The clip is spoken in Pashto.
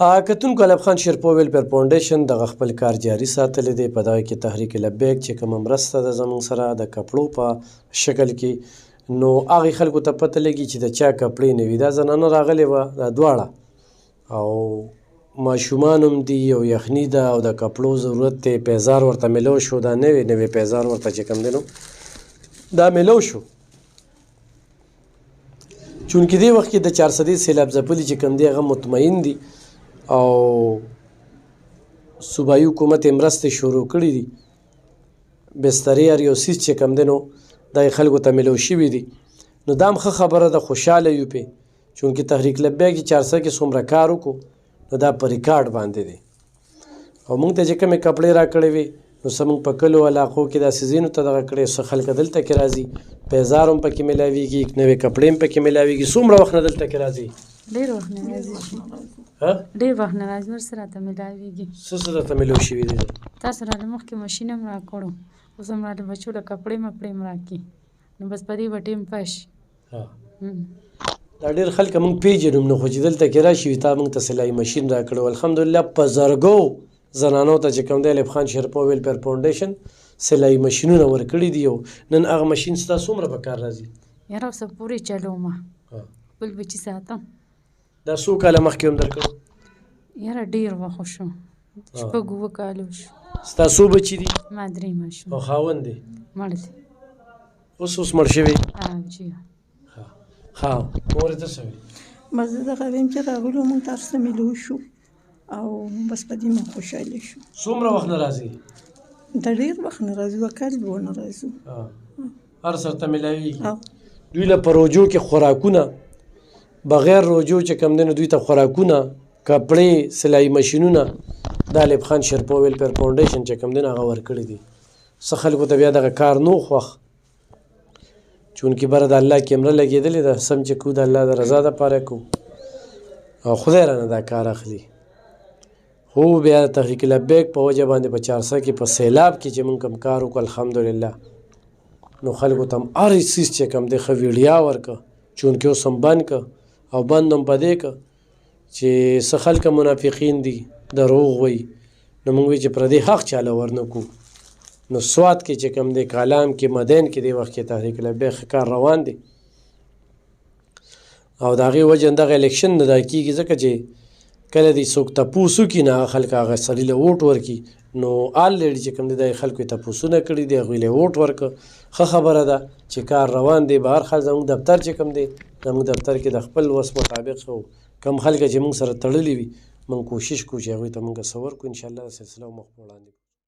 کتونکو الف خان شیرپو ویلفیر فاونډیشن دغه خپل کار جاري ساتلی دی. په دغه کې تحریک لبیک چې کومه مرسته ده زموږ سره د کپړو په شکل کې، نو هغې خلکو ته پته لګي چې د چا کپړې نه وي. دا زنانه راغلې وه دا دواړه، او ماشومان هم دي او یخني ده او د کپړو ضرورت دی. پیزار ورته میلو شو، دا نوی پیزار ورته چې کوم دی نو دا میلو شو. چونکې دې وخت کې د 400 سیلاب ځپلي چې کوم دی هغه مطمئن دي او صوبایي حکومت یې مرستې شروع کړي دي. بسترې هر یو څیز چې کوم دی نو دا یې خلکو ته میلو شوي دي. نو دا هم ښه خبره ده، خوشحاله یو پرې، چونکې تحریک لبیک چې 400 کې څومره کار وکړو نو دا په ریکارډ باندې دی. او موږ ته چې کومې کپړې راکړې وې نو څه موږ په کلو علاقو کې داسې ځینو ته دغه کړی، څه خلک دلته کې راځي، پیزار هم پکې میلاویږي، نوې کپړې هم پکې میلاویږي. څومره وخت نه دلته کې راځي؟ ډېر وخت نه راځي. ډېر وخت نه راځي، ورسره راته میلاویږي. څه څه درته میلو شوي دي؟ تاسو راله مخکې ماشین هم راکړو، اوس هم راله بچو له کپړې مپړې هم راکړي، نو بس په دې به ټیم پاس شي. دا ډېر خلک موږ پېژنو نو، خو چې دلته کې راشي تا موږ ته سلایي ماشین راکړو. الحمدلله په زرګو زنانو ته چې کوم دی الف خان شیرپو ویلفیر فاونډیشن سلایي ماشینونه ورکړي دي. او نن هغه ماشین ستا څومره په کار راځي؟ یاره اوسه پورې چلومه، خپل بچي ساتم. دا څو کاله مخکې هم درکړو؟ یاره ډېر وخت شو، شپږ اووه کاله شو. ستا څو بچي دي؟ ما درې ماشوم. او خاوند دی؟ مړ دی. اوس مړ شوی؟ جی. ښه، مورې ته څه وایي؟ بس زه دغه وایم چې راغلو موږ تاسو ته میلو شو او بس په دې موږ خوشحاله شو. څومره وخت نه راځي؟ د ډېر وخت نه راځو، کال به ونه راځو. هر سر ته میلاویږي. دوی له په روجو کې خوراکونه، بغیر روجو چې کوم دی نو دوی ته خوراکونه، کپړې، سلایي ماشینونه د الف خان شیرپو ویلفیر فاونډیشن چې کوم دی نو هغه ورکړي دي. څه خلکو ته بیا دغه کار نو خوښ، چونکې بره د الله کیمره لګېدلې ده، سم چې کوو د الله د رضا دپاره کوو او خدای رانه دا کار اخلي. خو بیا د تحریک لبیک په وجه باندې په 400 کې په سیلاب کې چې موږ کوم کار وکړو الحمدلله، نو خلکو ته هم هر څیز چې کوم دی ښه ویډیا ورکړه، چونکې اوس هم بند کړه. او بند هم په دې کړه چې څه خلک منافقین دي دروغ وایي، نو موږ وایي چې پردی حق چاله ورنه کړو. نو سوات کې چې کوم دی، کالام کې، مدین کې دې وخت کې تحریک لبیک ښه کار روان دی. او د هغې وجه دغه الیکشن نه دا کېږي ځکه چې کله دې څوک تپوس وکړي نو هغه خلک هغه سړي له ووټ ورکړي. نو آلریډي چې کوم دی دا خلکو یې تپوسونه کړي دي، هغوی له ووټ ورکړه. ښه خبره ده چې کار روان دی. به هر خل زموږ دفتر چې کوم دی، زموږ دفتر کې د خپل وس مطابق کوم خلک چې موږ سره تړلي وي، موږ کوشش کوو چې هغوی ته موږ څه ورکړو. انشاءالله دا سلسله مخ په وړاندې